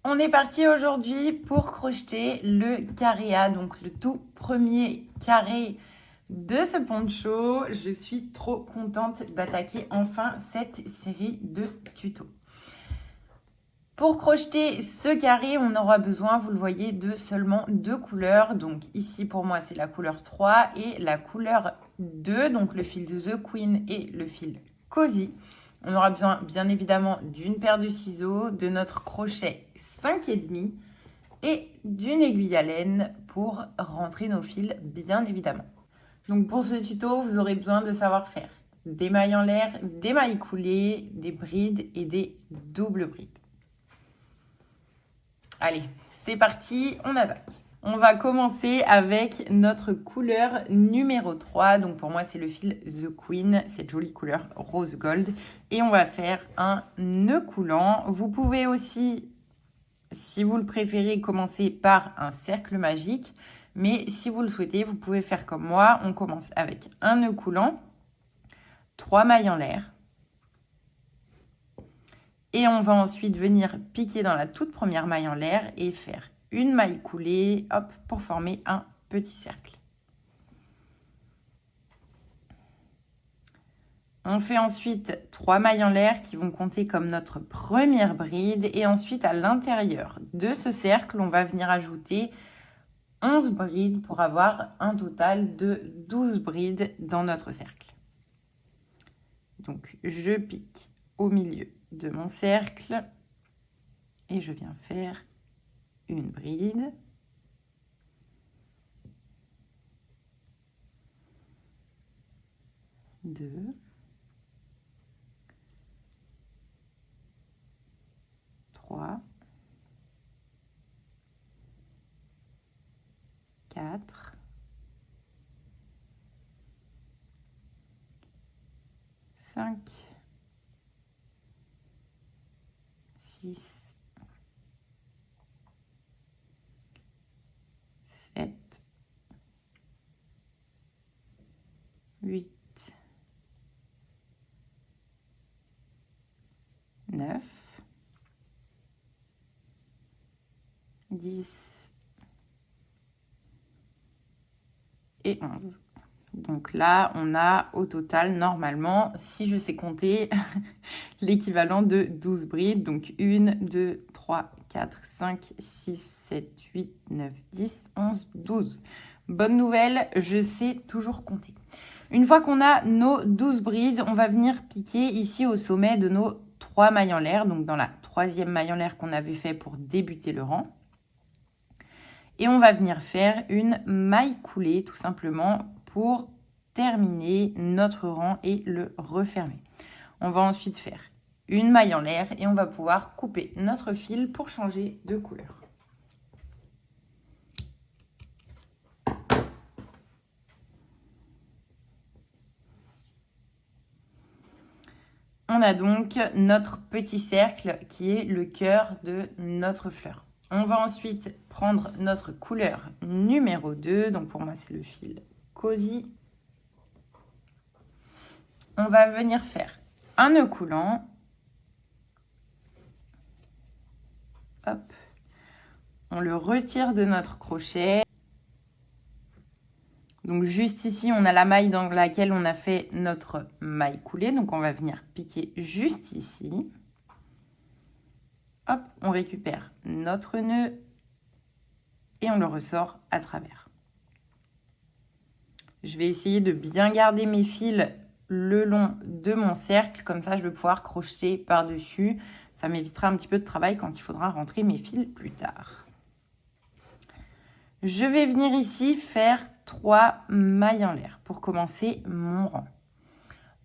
On est parti aujourd'hui pour crocheter le carré A, donc le tout premier carré de ce poncho. Je suis trop contente d'attaquer enfin cette série de tutos. Pour crocheter ce carré, on aura besoin, vous le voyez, de seulement 2 couleurs. Donc ici pour moi c'est la couleur 3 et la couleur 2, donc le fil The Queen et le fil Cozy. On aura besoin bien évidemment d'une paire de ciseaux, de notre crochet 5,5 et d'une aiguille à laine pour rentrer nos fils bien évidemment. Donc pour ce tuto, vous aurez besoin de savoir faire des mailles en l'air, des mailles coulées, des brides et des doubles brides. Allez, c'est parti, on attaque. On va commencer avec notre couleur numéro 3. Donc pour moi, c'est le fil The Queen, cette jolie couleur rose gold. Et on va faire un nœud coulant. Vous pouvez aussi, si vous le préférez, commencer par un cercle magique. Mais si vous le souhaitez, vous pouvez faire comme moi. On commence avec un nœud coulant, 3 mailles en l'air. Et on va ensuite venir piquer dans la toute première maille en l'air et faire une maille coulée, hop, pour former un petit cercle. On fait ensuite 3 mailles en l'air qui vont compter comme notre première bride. Et ensuite, à l'intérieur de ce cercle, on va venir ajouter 11 brides pour avoir un total de 12 brides dans notre cercle. Donc, je pique au milieu de mon cercle et je viens faire une bride, deux, trois, quatre, cinq, 6, 7, 8, 9, 10 et 11. Donc là, on a au total, normalement, si je sais compter, l'équivalent de 12 brides. Donc 1, 2, 3, 4, 5, 6, 7, 8, 9, 10, 11, 12. Bonne nouvelle, je sais toujours compter. Une fois qu'on a nos 12 brides, on va venir piquer ici au sommet de nos 3 mailles en l'air. Donc dans la troisième maille en l'air qu'on avait fait pour débuter le rang. Et on va venir faire une maille coulée tout simplement pour terminer notre rang et le refermer. On va ensuite faire une maille en l'air et on va pouvoir couper notre fil pour changer de couleur. On a donc notre petit cercle qui est le cœur de notre fleur. On va ensuite prendre notre couleur numéro 2. Donc pour moi, c'est le fil Cozy. On va venir faire un nœud coulant. Hop. On le retire de notre crochet. Donc juste ici, on a la maille dans laquelle on a fait notre maille coulée. Donc on va venir piquer juste ici. Hop, on récupère notre nœud et on le ressort à travers. Je vais essayer de bien garder mes fils le long de mon cercle. Comme ça, je vais pouvoir crocheter par-dessus. Ça m'évitera un petit peu de travail quand il faudra rentrer mes fils plus tard. Je vais venir ici faire 3 mailles en l'air pour commencer mon rang.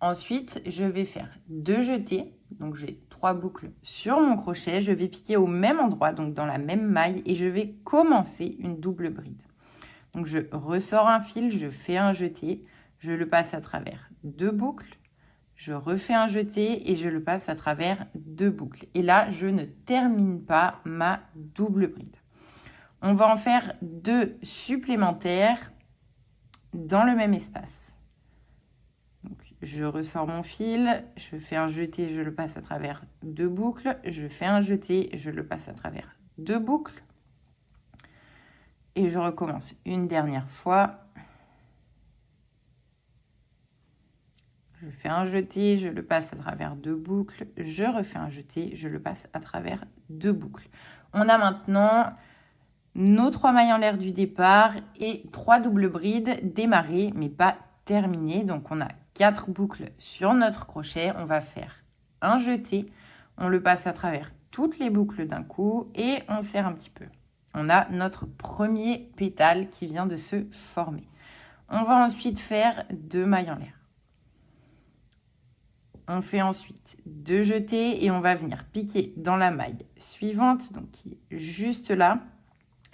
Ensuite, je vais faire 2 jetés. Donc, j'ai 3 boucles sur mon crochet. Je vais piquer au même endroit, donc dans la même maille. Et je vais commencer une double bride. Donc, je ressors un fil, je fais un jeté. Je le passe à travers 2 boucles. Je refais un jeté et je le passe à travers 2 boucles. Et là, je ne termine pas ma double bride. On va en faire 2 supplémentaires dans le même espace. Donc, je ressors mon fil, je fais un jeté, je le passe à travers 2 boucles, je fais un jeté, je le passe à travers 2 boucles. Et je recommence une dernière fois. Je fais un jeté, je le passe à travers 2 boucles, je refais un jeté, je le passe à travers 2 boucles. On a maintenant nos 3 mailles en l'air du départ et 3 doubles brides démarrées mais pas terminées. Donc on a 4 boucles sur notre crochet. On va faire un jeté, on le passe à travers toutes les boucles d'un coup et on serre un petit peu. On a notre premier pétale qui vient de se former. On va ensuite faire 2 mailles en l'air. On fait ensuite 2 jetés et on va venir piquer dans la maille suivante, donc qui est juste là.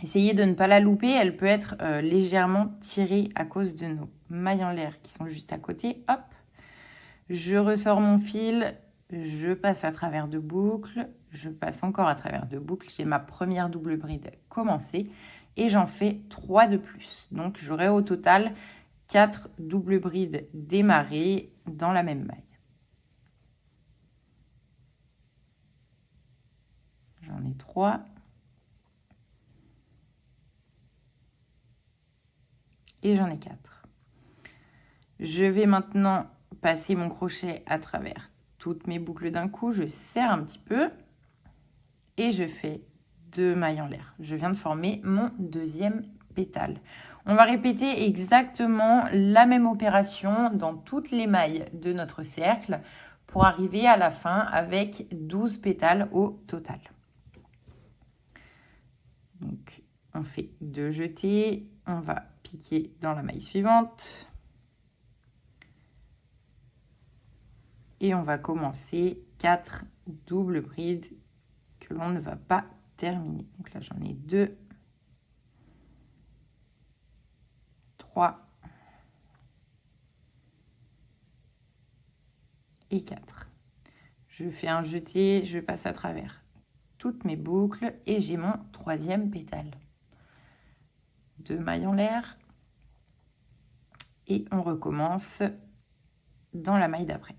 Essayez de ne pas la louper, elle peut être légèrement tirée à cause de nos mailles en l'air qui sont juste à côté. Hop, je ressors mon fil, je passe à travers 2 boucles, je passe encore à travers 2 boucles. J'ai ma première double bride commencée et j'en fais 3 de plus. Donc j'aurai au total 4 doubles brides démarrées dans la même maille. J'en ai 3. Et j'en ai 4. Je vais maintenant passer mon crochet à travers toutes mes boucles d'un coup. Je serre un petit peu et je fais 2 mailles en l'air. Je viens de former mon deuxième pétale. On va répéter exactement la même opération dans toutes les mailles de notre cercle pour arriver à la fin avec 12 pétales au total. Donc, on fait 2 jetés, on va piquer dans la maille suivante. Et on va commencer 4 doubles brides que l'on ne va pas terminer. Donc là, j'en ai 2, 3 et 4. Je fais un jeté, je passe à travers toutes mes boucles et j'ai mon troisième pétale. 2 mailles en l'air et on recommence dans la maille d'après.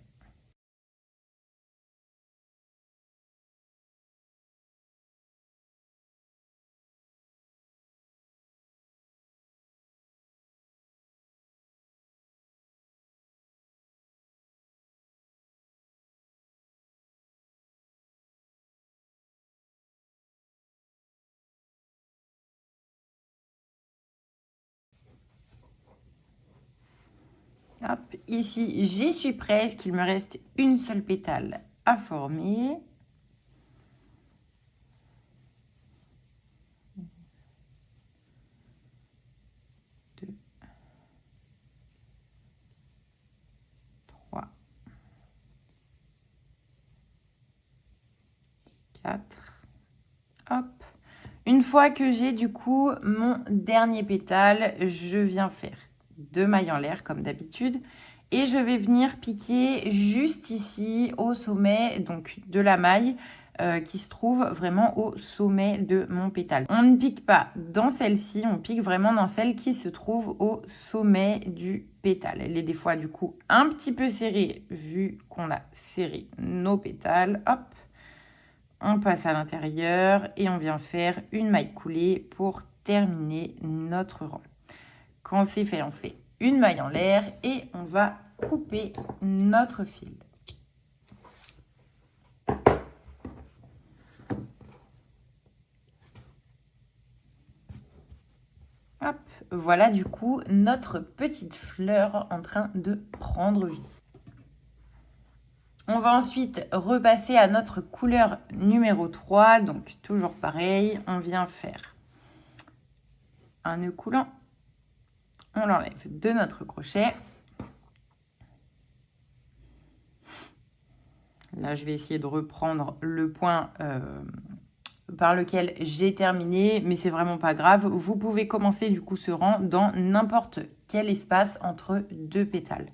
Hop, ici, j'y suis presque. Il me reste une seule pétale à former. Deux, 3, 4. Hop. Une fois que j'ai du coup mon dernier pétale, je viens faire 2 mailles en l'air comme d'habitude et je vais venir piquer juste ici au sommet donc de la maille qui se trouve vraiment au sommet de mon pétale. On ne pique pas dans celle-ci, on pique vraiment dans celle qui se trouve au sommet du pétale. Elle est des fois du coup un petit peu serrée vu qu'on a serré nos pétales. Hop, on passe à l'intérieur et on vient faire une maille coulée pour terminer notre rang. Quand c'est fait, on fait une maille en l'air et on va couper notre fil. Hop, voilà du coup notre petite fleur en train de prendre vie. On va ensuite repasser à notre couleur numéro 3. Donc, toujours pareil, on vient faire un nœud coulant. On l'enlève de notre crochet. Là, je vais essayer de reprendre le point par lequel j'ai terminé, mais c'est vraiment pas grave. Vous pouvez commencer du coup ce rang dans n'importe quel espace entre 2 pétales.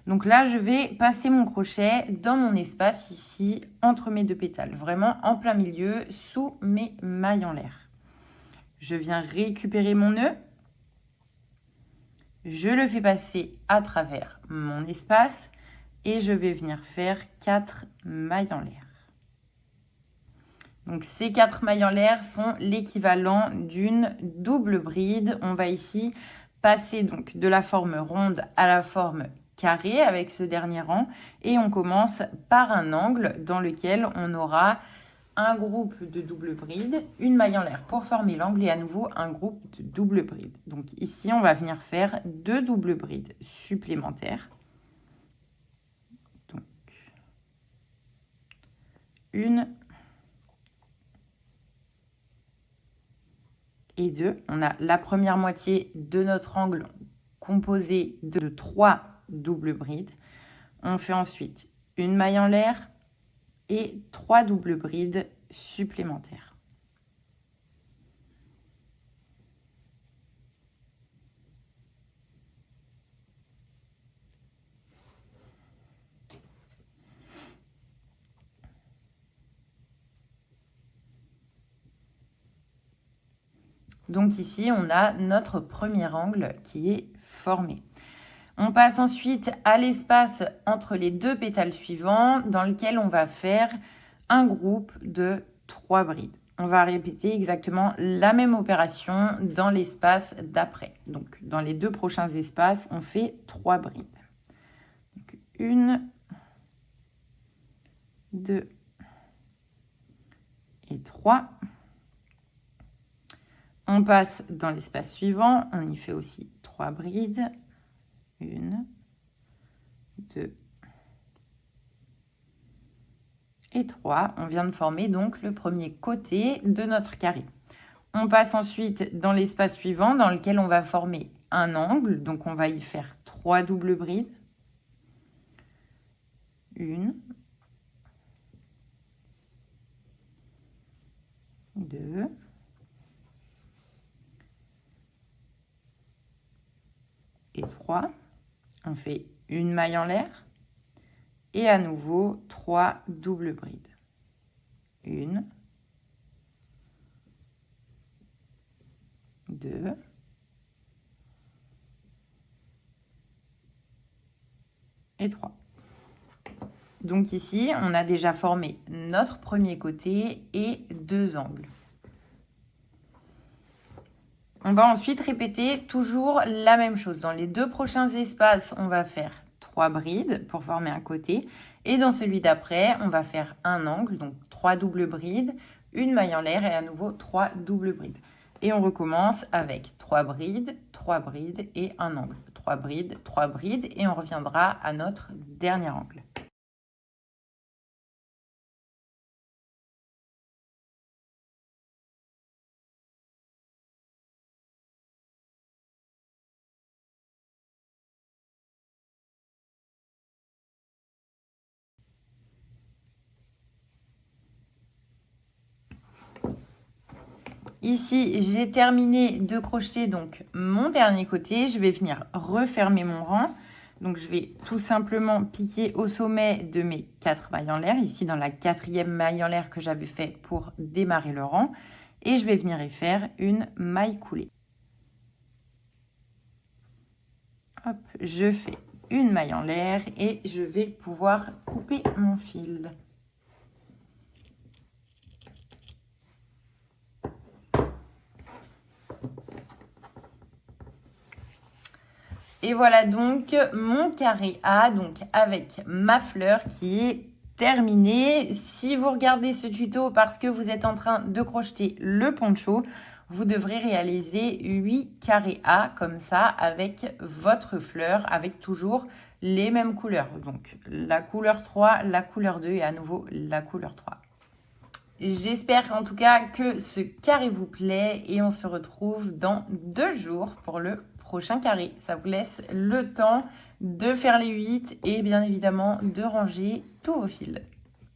Donc là, je vais passer mon crochet dans mon espace ici, entre mes 2 pétales. Vraiment en plein milieu, sous mes mailles en l'air. Je viens récupérer mon nœud. Je le fais passer à travers mon espace. et je vais venir faire 4 mailles en l'air. Donc ces 4 mailles en l'air sont l'équivalent d'une double bride. On va ici passer donc de la forme ronde à la forme carrée avec ce dernier rang et on commence par un angle dans lequel on aura un groupe de double bride, une maille en l'air pour former l'angle et à nouveau un groupe de double bride. Donc ici on va venir faire 2 doubles brides supplémentaires. Donc une et 2. On a la première moitié de notre angle composé de 3 doubles brides. On fait ensuite une maille en l'air et 3 doubles brides supplémentaires. Donc ici, on a notre premier angle qui est formé. On passe ensuite à l'espace entre les 2 pétales suivants dans lequel on va faire un groupe de 3 brides. On va répéter exactement la même opération dans l'espace d'après. Donc dans les 2 prochains espaces, on fait 3 brides. Donc 1, 2 et 3. On passe dans l'espace suivant, on y fait aussi 3 brides. 1, 2 et 3. On vient de former donc le premier côté de notre carré. On passe ensuite dans l'espace suivant dans lequel on va former un angle. Donc on va y faire 3 doubles brides. 1, 2 et 3. On fait une maille en l'air et à nouveau 3 doubles brides. 1, 2 et 3. Donc ici, on a déjà formé notre premier côté et 2 angles. On va ensuite répéter toujours la même chose. Dans les 2 prochains espaces, on va faire 3 brides pour former un côté. Et dans celui d'après, on va faire un angle, donc 3 doubles brides, une maille en l'air et à nouveau 3 doubles brides. Et on recommence avec 3 brides et un angle. 3 brides et on reviendra à notre dernier angle. Ici, j'ai terminé de crocheter donc mon dernier côté. Je vais venir refermer mon rang. Donc, je vais tout simplement piquer au sommet de mes 4 mailles en l'air, ici dans la 4e maille en l'air que j'avais fait pour démarrer le rang. Et je vais venir y faire une maille coulée. Hop, je fais une maille en l'air et je vais pouvoir couper mon fil. Et voilà donc mon carré A, donc avec ma fleur qui est terminée. Si vous regardez ce tuto parce que vous êtes en train de crocheter le poncho, vous devrez réaliser 8 carrés A comme ça avec votre fleur, avec toujours les mêmes couleurs. Donc la couleur 3, la couleur 2 et à nouveau la couleur 3. J'espère en tout cas que ce carré vous plaît et on se retrouve dans 2 jours pour le prochain carré. Ça vous laisse le temps de faire les 8 et bien évidemment de ranger tous vos fils.